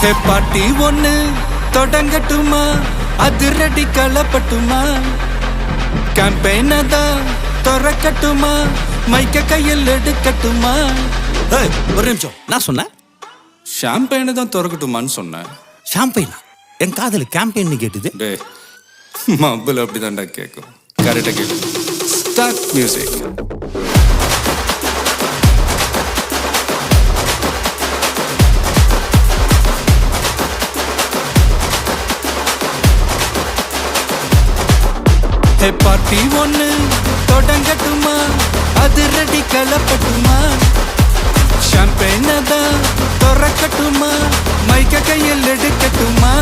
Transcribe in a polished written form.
ஹே பாட்டி ஒண்ணு தொடங்கட்டுமா, அதிரடி களப்பட்டுமா, கேம்பெயின தான் திறக்கட்டுமா, மைக்க கையில் எடுக்கட்டுமா. ஒரு நிமிஷம், நான் சொன்னேன் ஷாம்பெயினை தான் திறக்கட்டுமான்னு சொன்னேன். ஷாம்பெயினா? என் காதல் கேம்பெயின் கேட்டுது. டே மப்பிள் அப்படிதான்டா கேட்கும். கரெக்டாக கேட்கு. Start music. ஹே பார்ட்டி ஒண்ணு தொடங்கட்டுமா, அதிரடி களப்பட்டுமா, ஷாம்பெயினை தான் திறக்கட்டுமா, மைக்க கையில் எடுக்கட்டுமா.